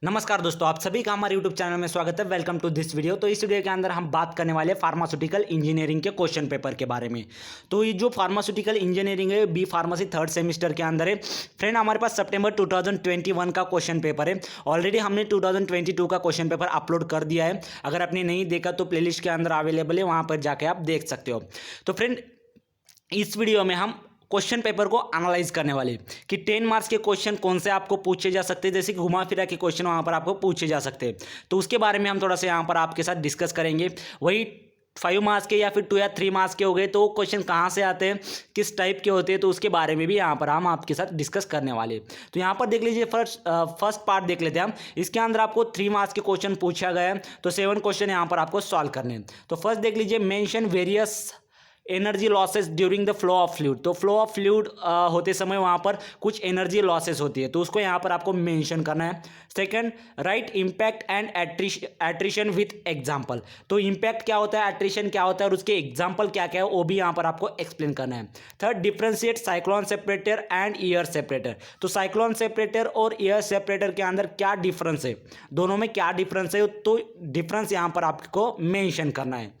नमस्कार दोस्तों, आप सभी का हमारे YouTube चैनल में स्वागत है। Welcome to this video. तो इस वीडियो के अंदर हम बात करने वाले फार्मास्यूटिकल इंजीनियरिंग के क्वेश्चन पेपर के बारे में। तो ये जो फार्मास्यूटिकल इंजीनियरिंग है, बी फार्मेसी थर्ड सेमेस्टर के अंदर है। फ्रेंड, हमारे पास सितंबर 2021 का क्वेश्चन पेपर है। ऑलरेडी हमने 2022 का क्वेश्चन पेपर अपलोड कर दिया है। अगर आपने नहीं देखा तो प्लेलिस्ट के अंदर अवेलेबल है, वहाँ पर जाके आप देख सकते हो। तो फ्रेंड, इस वीडियो में हम क्वेश्चन पेपर को एनालाइज करने वाले कि 10 मार्क्स के क्वेश्चन कौन से आपको पूछे जा सकते हैं, जैसे कि घुमा फिरा के क्वेश्चन वहाँ पर आपको पूछे जा सकते हैं। तो उसके बारे में हम थोड़ा सा यहाँ पर आपके साथ डिस्कस करेंगे। वही 5 मार्क्स के या फिर 2 या 3 मार्क्स के हो गए तो क्वेश्चन कहाँ से आते हैं, किस टाइप के होते हैं, तो उसके बारे में भी यहाँ पर हम आपके साथ डिस्कस करने वाले। तो यहाँ पर देख लीजिए, फर्स्ट पार्ट देख लेते हैं हम। इसके अंदर आपको 3 मार्क्स के क्वेश्चन पूछा गया है, तो 7 क्वेश्चन यहाँ पर आपको सॉल्व करने हैं। तो फर्स्ट देख लीजिए, mention various energy losses during the flow of fluid. तो फ्लो ऑफ फ्लूइड होते समय वहाँ पर कुछ एनर्जी लॉसेस होती है, तो उसको यहाँ पर आपको मेंशन करना है। Second, right impact and attrition with example. तो इम्पैक्ट क्या होता है, एट्रिशन क्या होता है और उसके एग्जाम्पल क्या क्या है, वो भी यहाँ पर आपको एक्सप्लेन करना है। Third, differentiate cyclone separator and air separator. तो साइक्लोन सेपरेटर और एयर सेपरेटर के अंदर क्या डिफरेंस है, दोनों में क्या डिफरेंस है, तो डिफरेंस यहाँ पर आपको मेंशन करना है।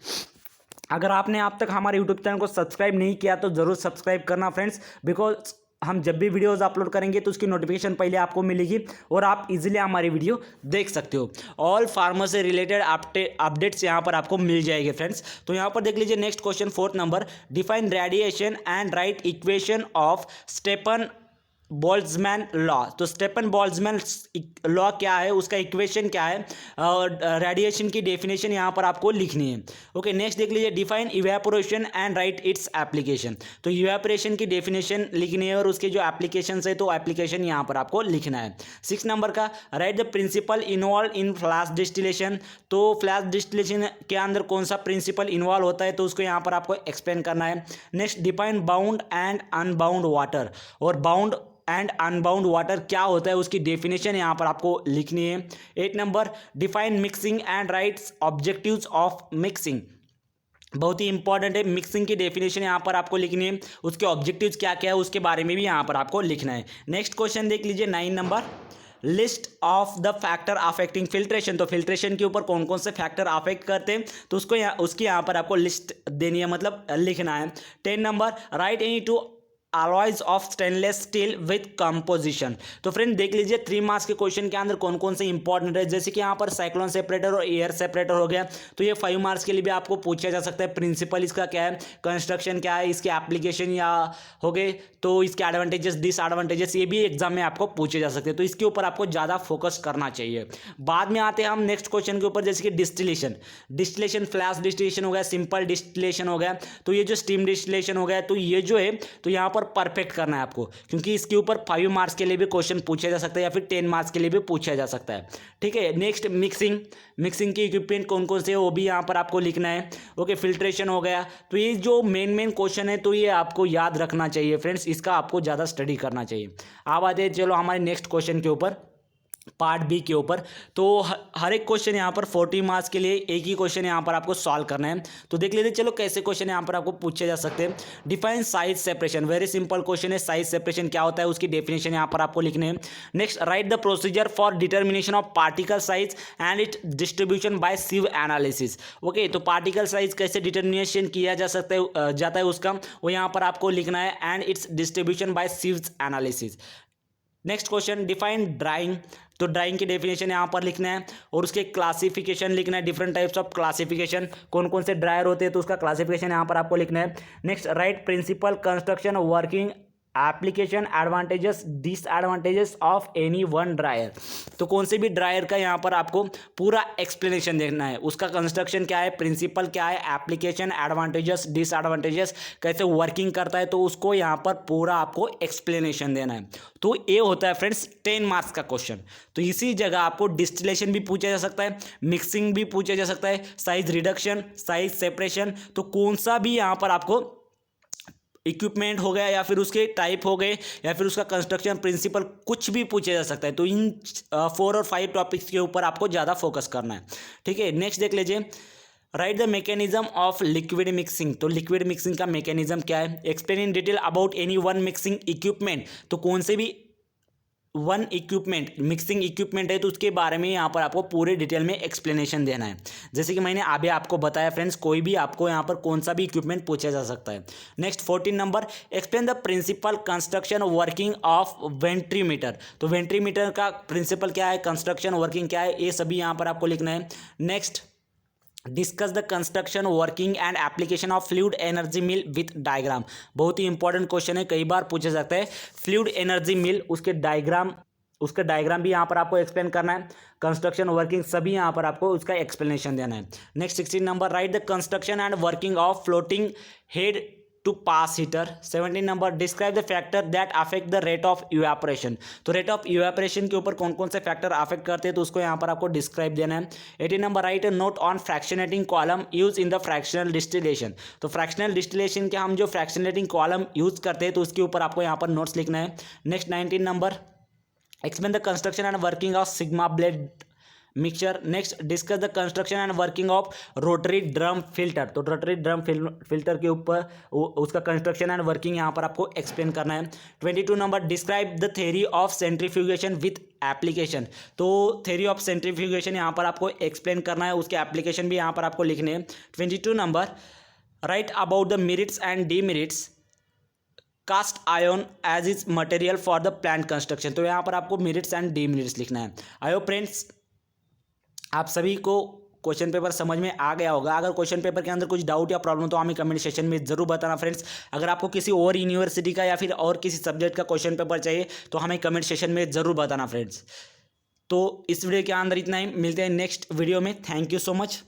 अगर आपने अब तक हमारे यूट्यूब चैनल को सब्सक्राइब नहीं किया तो ज़रूर सब्सक्राइब करना फ्रेंड्स, बिकॉज हम जब भी वीडियोस अपलोड करेंगे तो उसकी नोटिफिकेशन पहले आपको मिलेगी और आप इजीली हमारी वीडियो देख सकते हो। ऑल फार्मा से रिलेटेड अपडेट्स यहाँ पर आपको मिल जाएंगे फ्रेंड्स। तो यहाँ पर देख लीजिए, next question 4th number, define radiation and write equation of Stefan Boltzmann law. तो स्टेफन बोल्ट्जमैन लॉ क्या है, उसका इक्वेशन क्या है और रेडिएशन की डेफिनेशन यहाँ पर आपको लिखनी है। ओके, नेक्स्ट देख लीजिए, define evaporation and right its application. तो इवेपोरेशन की डेफिनेशन लिखनी है और उसके जो एप्लीकेशन है तो एप्लीकेशन यहाँ पर आपको लिखना है। 6 नंबर का, write the principle involve in flash distillation. तो फ्लैश डिस्टिलेशन के अंदर कौन सा प्रिंसिपल इन्वॉल्व होता है, तो उसको यहाँ पर आपको एक्सप्लेन करना है। Next, define bound and unbound water. और बाउंड एंड अनबाउंड वाटर क्या होता है, उसकी डेफिनेशन यहाँ पर आपको लिखनी है। 8 number, define mixing and rights objectives of mixing. बहुत ही इंपॉर्टेंट है, मिक्सिंग की डेफिनेशन यहाँ पर आपको लिखनी है, उसके ऑब्जेक्टिव्स क्या क्या है उसके बारे में भी यहाँ पर आपको लिखना है। नेक्स्ट क्वेश्चन देख लीजिए, 9 number, list of the factor affecting filtration. तो फिल्ट्रेशन के ऊपर कौन कौन से फैक्टर अफेक्ट करते हैं, तो उसकी यहाँ पर आपको लिस्ट देनी है, मतलब लिखना है। 10 number, right any two alloys of stainless steel with composition. तो फ्रेंड देख लीजिए, 3 मार्क्स के क्वेश्चन के अंदर कौन कौन से इंपॉर्टेंट है, जैसे कि यहाँ पर साइक्लोन सेपरेटर और एयर सेपरेटर हो गया, तो ये 5 मार्क्स के लिए भी आपको पूछा जा सकता है। प्रिंसिपल इसका क्या है, कंस्ट्रक्शन क्या है, इसके एप्लीकेशन या हो गए, तो इसके एडवांटेजेस डिसएडवांटेजेस, ये भी एग्जाम में आपको पूछे जा सकते हैं, तो इसके ऊपर आपको ज़्यादा फोकस करना चाहिए। बाद में आते हैं हम नेक्स्ट क्वेश्चन के ऊपर, जैसे कि डिस्टिलेशन फ्लैश डिस्टिलेशन हो गया, सिंपल डिस्टिलेशन हो गया, तो ये जो स्टीम डिस्टिलेशन हो गया, तो ये जो है तो यहाँ पर परफेक्ट करना है आपको, क्योंकि इसके ऊपर 5 मार्क्स के लिए भी क्वेश्चन पूछा जा सकता है या फिर 10 मार्क्स के लिए भी पूछा जा सकता है। ठीक है, नेक्स्ट, मिक्सिंग के इक्विपमेंट कौन कौन से है वो भी यहाँ पर आपको लिखना है। ओके, फिल्ट्रेशन हो गया, तो ये जो मेन क्वेश्चन है तो ये आपको याद रखना चाहिए फ्रेंड्स, इसका आपको ज़्यादा स्टडी करना चाहिए। अब आते हैं चलो हमारे नेक्स्ट क्वेश्चन के ऊपर, पार्ट बी के ऊपर। तो हर एक क्वेश्चन यहाँ पर 40 मार्क्स के लिए एक ही क्वेश्चन यहाँ पर आपको सॉल्व करना है। तो देख लेते चलो कैसे क्वेश्चन यहाँ पर आपको पूछे जा सकते हैं। Define size separation, very simple question है, साइज सेपरेशन क्या होता है उसकी डेफिनेशन यहाँ पर आपको लिखने है। Next, write the procedure for determination of particle size and it distribution by sieve analysis. Okay, तो पार्टिकल साइज कैसे डिटर्मिनेशन किया जा सकता है जाता है उसका, वो यहाँ पर आपको लिखना है, and its distribution by sieve analysis. Next question, define drying. तो ड्राइंग की डेफिनेशन यहाँ पर लिखना है और उसके क्लासिफिकेशन लिखना है, डिफरेंट टाइप्स ऑफ क्लासिफिकेशन, कौन कौन से ड्रायर होते हैं तो उसका क्लासिफिकेशन यहाँ पर आपको लिखना है। Next, write principle construction working application advantages disadvantages of any one dryer. तो कौन से भी ड्रायर का यहाँ पर आपको पूरा एक्सप्लेनेशन देखना है, उसका कंस्ट्रक्शन क्या है, प्रिंसिपल क्या है, एप्लीकेशन, एडवांटेजेस, डिसएडवांटेजेस, कैसे वर्किंग करता है, तो उसको यहाँ पर पूरा आपको एक्सप्लेनेशन देना है। तो ये होता है फ्रेंड्स 10 मार्क्स का क्वेश्चन। तो इसी जगह आपको डिस्टिलेशन भी पूछा जा सकता है, मिक्सिंग भी पूछा जा सकता है, साइज रिडक्शन, साइज सेपरेशन, तो कौन सा भी यहाँ पर आपको इक्विपमेंट हो गया या फिर उसके टाइप हो गए या फिर उसका कंस्ट्रक्शन प्रिंसिपल, कुछ भी पूछा जा सकता है। तो इन 4 और 5 टॉपिक्स के ऊपर आपको ज़्यादा फोकस करना है। ठीक है, नेक्स्ट देख लीजिए, right the mechanism of liquid mixing. तो लिक्विड मिक्सिंग का मैकेनिज्म क्या है, explain in detail about any one mixing equipment. तो कौन से भी वन इक्विपमेंट, मिक्सिंग इक्विपमेंट है तो उसके बारे में यहाँ पर आपको पूरे डिटेल में एक्सप्लेनेशन देना है। जैसे कि मैंने अभी आपको बताया फ्रेंड्स, कोई भी आपको यहाँ पर कौन सा भी इक्विपमेंट पूछा जा सकता है। Next 14 number, explain the principle construction working of venturimeter. तो वेंट्रीमीटर का प्रिंसिपल क्या है, कंस्ट्रक्शन वर्किंग क्या है, ये सभी यहाँ पर आपको लिखना है। Next, discuss the construction working and application of fluid energy mill with diagram. बहुत ही इंपॉर्टेंट क्वेश्चन है, कई बार पूछा जाता है। फ्लूइड एनर्जी मिल, उसका डायग्राम भी यहाँ पर आपको एक्सप्लेन करना है। कंस्ट्रक्शन वर्किंग सभी यहाँ पर आपको उसका एक्सप्लेनेशन देना है। Next 16 number, write the construction and working of floating head two pass heater. 17 number, describe the factor that affect the rate of evaporation. तो रेट ऑफ इवेपोरेशन के ऊपर कौन कौन से फैक्टर अफेक्ट करते हैं तो उसको यहाँ पर आपको डिस्क्राइब देना है। 18 number, right a note on fractionating column use in the fractional distillation. तो फ्रैक्शनल डिस्टिलेशन के हम जो फ्रैक्शनेटिंग कॉलम यूज करते हैं तो उसके ऊपर आपको यहाँ पर नोट्स लिखना है। Next 19 number, explain the construction and working of sigma blade mixture. Next, discuss the construction and working of rotary drum filter. तो रोटरी ड्रम फिल्टर के ऊपर उसका कंस्ट्रक्शन एंड वर्किंग यहाँ पर आपको एक्सप्लेन करना है। 22 number, describe the theory of centrifugation with application. तो थ्योरी ऑफ सेंट्रीफ्यूगेशन यहाँ पर आपको एक्सप्लेन करना है, उसके एप्लीकेशन भी यहाँ पर आपको लिखने हैं। 22 number, write about the merits and demerits cast iron as is material for the plant construction. तो यहाँ पर आपको मेरिट्स एंड डीमेरिट्स लिखना है। आई होप फ्रेंड्स आप सभी को क्वेश्चन पेपर समझ में आ गया होगा। अगर क्वेश्चन पेपर के अंदर कुछ डाउट या प्रॉब्लम तो हमें कमेंट सेक्शन में जरूर बताना फ्रेंड्स। अगर आपको किसी और यूनिवर्सिटी का या फिर और किसी सब्जेक्ट का क्वेश्चन पेपर चाहिए तो हमें कमेंट सेक्शन में जरूर बताना फ्रेंड्स। तो इस वीडियो के अंदर इतना ही, मिलते हैं नेक्स्ट वीडियो में। Thank you so much.